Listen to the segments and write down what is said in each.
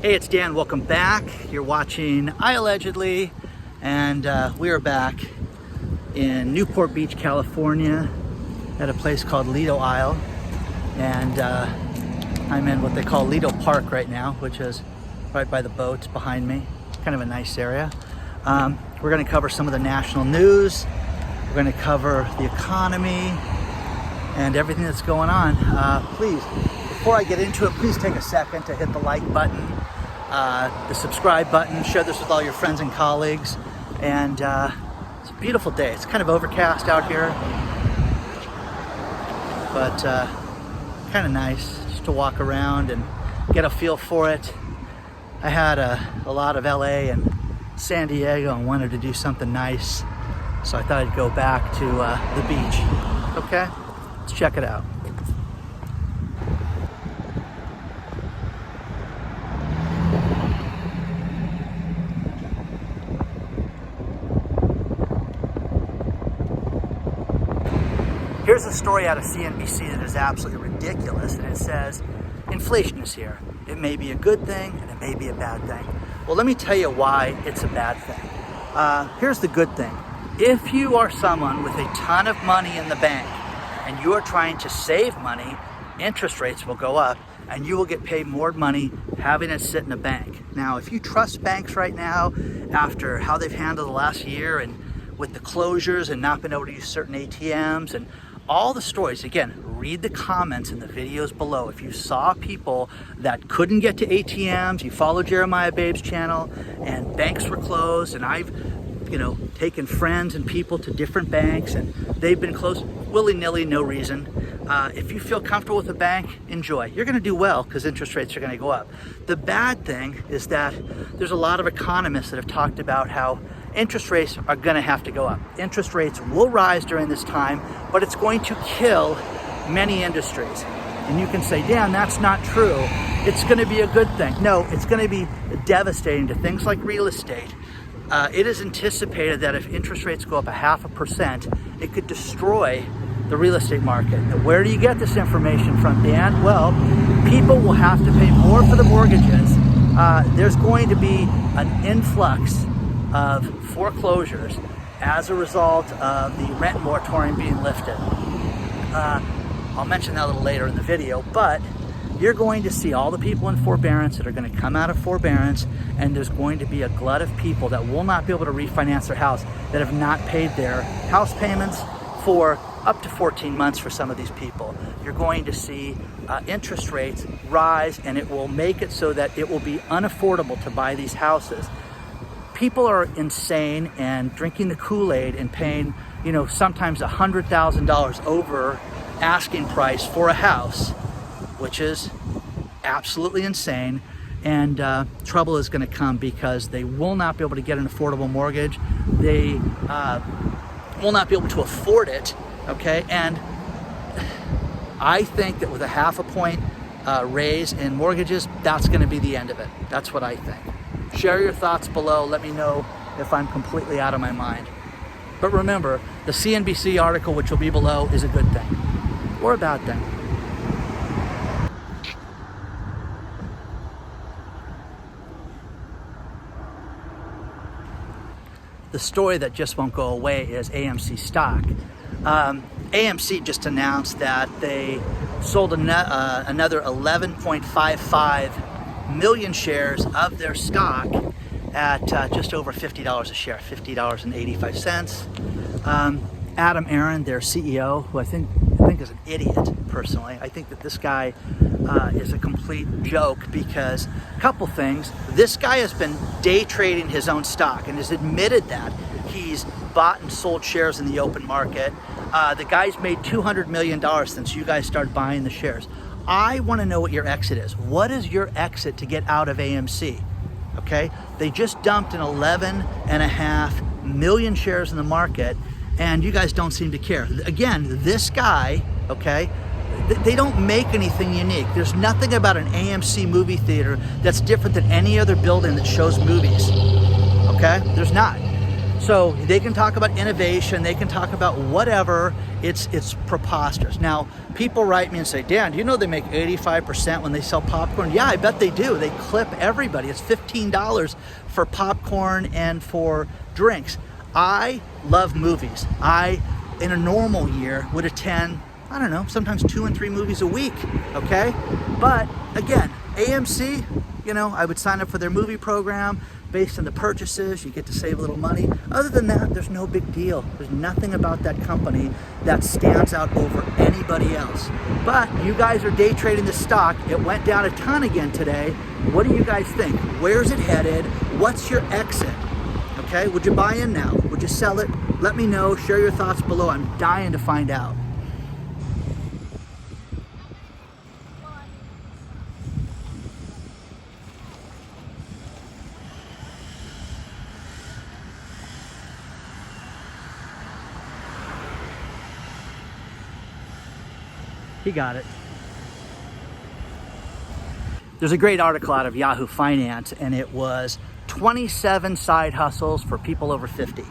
Hey, it's Dan. Welcome back. You're watching iAllegedly, and we are back in Newport Beach, California, at a place called Lido Isle, and I'm in what they call Lido Park right now, which is right by the boats behind me. Kind of a nice area. We're going to cover some of the national news. We're going to cover the economy and everything that's going on. Please, before I get into it, please take a second to hit the like button, the subscribe button, share this with all your friends and colleagues. And it's a beautiful day. It's kind of overcast out here, but kind of nice just to walk around and get a feel for it. I had a lot of LA and San Diego and wanted to do something nice, so I thought I'd go back to the beach. Okay, let's check it out. Here's a story out of CNBC that is absolutely ridiculous, and it says, inflation is here. It may be a good thing, and it may be a bad thing. Well, let me tell you why it's a bad thing. Here's the good thing. If you are someone with a ton of money in the bank, and you are trying to save money, interest rates will go up, and you will get paid more money having it sit in a bank. Now, if you trust banks right now, after how they've handled the last year, and with the closures and not being able to use certain ATMs, and all the stories, again, read the comments in the videos below. If you saw people that couldn't get to ATMs, you follow Jeremiah Babe's channel, and banks were closed, and I've, taken friends and people to different banks, and they've been closed willy-nilly, no reason. If you feel comfortable with a bank, enjoy. You're gonna do well because interest rates are gonna go up. The bad thing is that there's a lot of economists that have talked about how interest rates are gonna have to go up. Interest rates will rise during this time, but it's going to kill many industries. And you can say, Dan, that's not true. It's gonna be a good thing. No, it's gonna be devastating to things like real estate. It is anticipated that if interest rates go up 0.5%, it could destroy the real estate market. Now, where do you get this information from, Dan? Well, people will have to pay more for the mortgages. There's going to be an influx of foreclosures as a result of the rent moratorium being lifted. I'll mention that a little later in the video, but you're going to see all the people in forbearance that are going to come out of forbearance, and there's going to be a glut of people that will not be able to refinance their house, that have not paid their house payments for up to 14 months for some of these people. You're going to see interest rates rise, and it will make it so that it will be unaffordable to buy these houses. People are insane and drinking the Kool-Aid and paying, sometimes $100,000 over asking price for a house, which is absolutely insane. And trouble is going to come because they will not be able to get an affordable mortgage. They will not be able to afford it. Okay, and I think that with a 0.5 point raise in mortgages, that's going to be the end of it. That's what I think. Share your thoughts below. Let me know if I'm completely out of my mind. But remember, the CNBC article, which will be below, is a good thing or a bad thing. The story that just won't go away is AMC stock. AMC just announced that they sold another 11.55 million shares of their stock at just over $50 a share, $50.85. Adam Aron, their CEO, who I think is an idiot personally. I think that this guy is a complete joke because a couple things. This guy has been day trading his own stock and has admitted that he's bought and sold shares in the open market. The guy's made $200 million since you guys started buying the shares. I want to know what your exit is. What is your exit to get out of AMC? Okay, they just dumped an 11.5 million shares in the market, and you guys don't seem to care. Again, this guy, okay, they don't make anything unique. There's nothing about an AMC movie theater that's different than any other building that shows movies. Okay, there's not. So they can talk about innovation, they can talk about whatever, it's preposterous. Now, people write me and say, Dan, do you know they make 85% when they sell popcorn? Yeah, I bet they do. They clip everybody. It's $15 for popcorn and for drinks. I love movies. I, in a normal year, would attend, I don't know, sometimes 2 and 3 movies a week, okay? But again, AMC, you know, I would sign up for their movie program. Based on the purchases, you get to save a little money. Other than that, there's no big deal. There's nothing about that company that stands out over anybody else. But you guys are day trading the stock. It went down a ton again today. What do you guys think? Where's it headed? What's your exit? Okay, would you buy in now? Would you sell it? Let me know. Share your thoughts below. I'm dying to find out. He got it. There's a great article out of Yahoo Finance, and it was 27 side hustles for people over 50.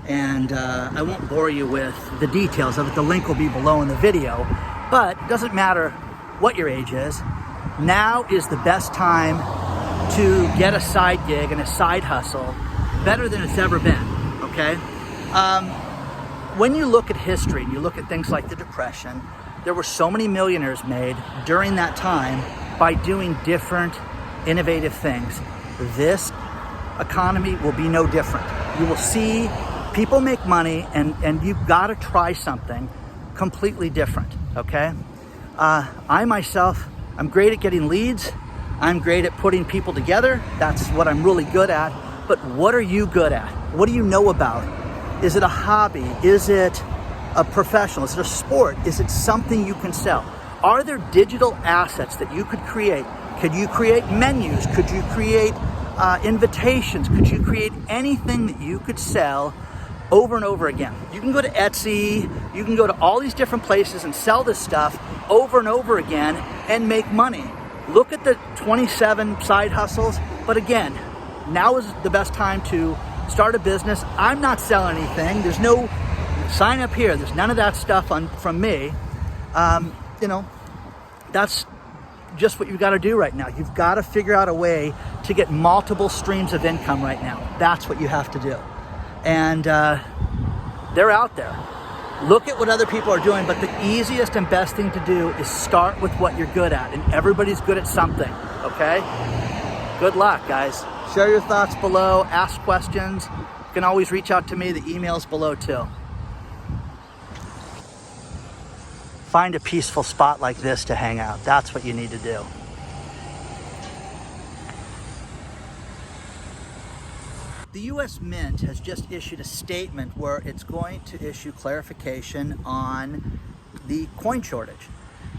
And I won't bore you with the details of it. The link will be below in the video. But it doesn't matter what your age is. Now is the best time to get a side gig and a side hustle, better than it's ever been, okay? When you look at history and you look at things like the Depression, there were so many millionaires made during that time by doing different, innovative things. This economy will be no different. You will see people make money, and you've got to try something completely different, okay? I myself, I'm great at getting leads. I'm great at putting people together. That's what I'm really good at. But what are you good at? What do you know about? Is it a hobby? Is it a professional? Is it a sport? Is it something you can sell? Are there digital assets that you could create? Could you create menus? Could you create invitations? Could you create anything that you could sell over and over again? You can go to Etsy, you can go to all these different places and sell this stuff over and over again and make money. Look at the 27 side hustles, but again, now is the best time to start a business. I'm not selling anything. There's no sign up here. There's none of that stuff from me. You know, that's just what you've got to do right now. You've got to figure out a way to get multiple streams of income right now. That's what you have to do. And they're out there. Look at what other people are doing, but the easiest and best thing to do is start with what you're good at, and everybody's good at something, okay? Good luck, guys. Share your thoughts below, ask questions. You can always reach out to me. The email's below too. Find a peaceful spot like this to hang out. That's what you need to do. The U.S. Mint has just issued a statement where it's going to issue clarification on the coin shortage.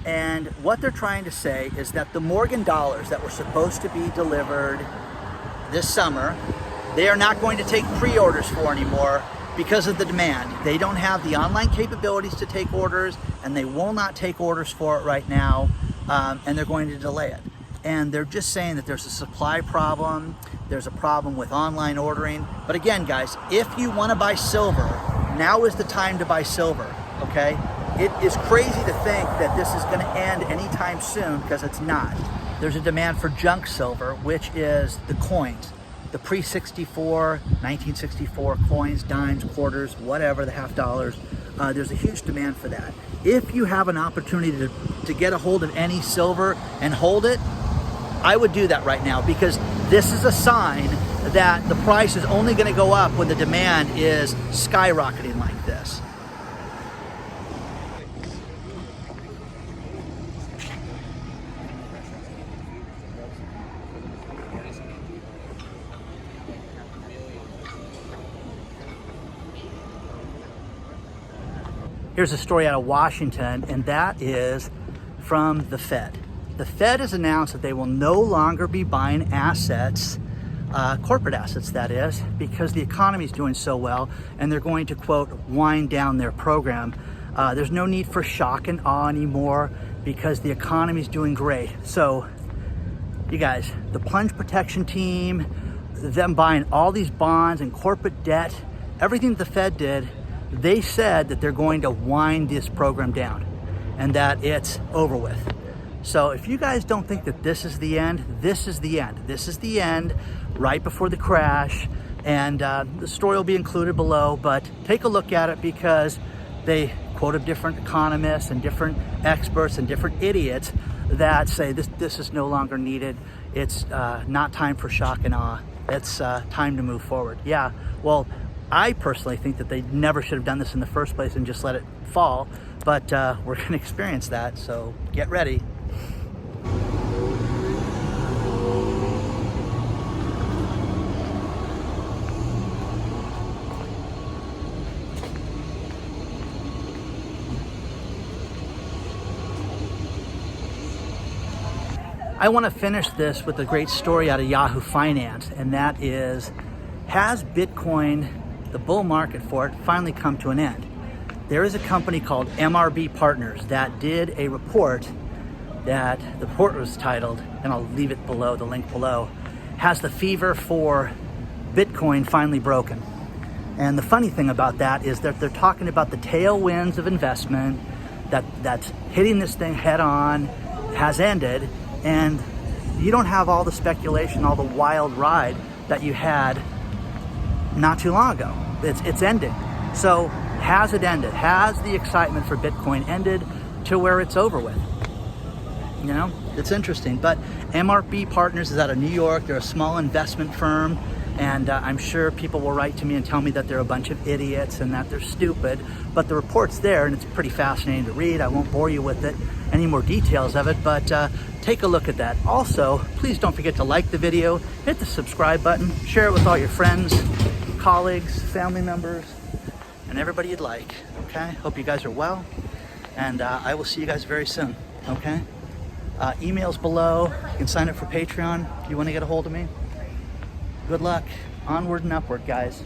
And what they're trying to say is that the Morgan dollars that were supposed to be delivered this summer, they are not going to take pre-orders for anymore because of the demand. They don't have the online capabilities to take orders, and they will not take orders for it right now, and they're going to delay it. And they're just saying that there's a supply problem, there's a problem with online ordering. But again, guys, if you want to buy silver, now is the time to buy silver, okay? It is crazy to think that this is going to end anytime soon, because it's not. There's a demand for junk silver, which is the coins, the pre-64, 1964 coins, dimes, quarters, whatever, the half dollars. There's a huge demand for that. If you have an opportunity to get a hold of any silver and hold it, I would do that right now, because this is a sign that the price is only going to go up when the demand is skyrocketing like this. Here's a story out of Washington, and that is from the Fed. The Fed has announced that they will no longer be buying assets, corporate assets that is, because the economy is doing so well, and they're going to, quote, wind down their program. There's no need for shock and awe anymore because the economy is doing great. So, you guys, the plunge protection team, them buying all these bonds and corporate debt, everything the Fed did, they said that they're going to wind this program down and that it's over with. So if you guys don't think that this is the end, this is the end. This is the end right before the crash. And the story will be included below, but take a look at it because they quoted different economists and different experts and different idiots that say this is no longer needed. It's not time for shock and awe. It's time to move forward. Yeah, well, I personally think that they never should have done this in the first place and just let it fall, but we're going to experience that, so get ready. I want to finish this with a great story out of Yahoo Finance, and that is, has Bitcoin, the bull market for it, finally come to an end? There is a company called MRB Partners that did a report that the report was titled, and I'll leave it below, the link below, has the fever for Bitcoin finally broken? And the funny thing about that is that they're talking about the tailwinds of investment that's hitting this thing head on, has ended, and you don't have all the speculation, all the wild ride that you had not too long ago. It's ended. So has it ended? Has the excitement for Bitcoin ended to where it's over with? You know, it's interesting. But MRB Partners is out of New York. They're a small investment firm. And I'm sure people will write to me and tell me that they're a bunch of idiots and that they're stupid. But the report's there, and it's pretty fascinating to read. I won't bore you with it, any more details of it, but take a look at that. Also, please don't forget to like the video, hit the subscribe button, share it with all your friends, colleagues, family members, and everybody you'd like, okay? Hope you guys are well, and I will see you guys very soon, okay? Emails below. You can sign up for Patreon if you want to get a hold of me. Good luck. Onward and upward, guys.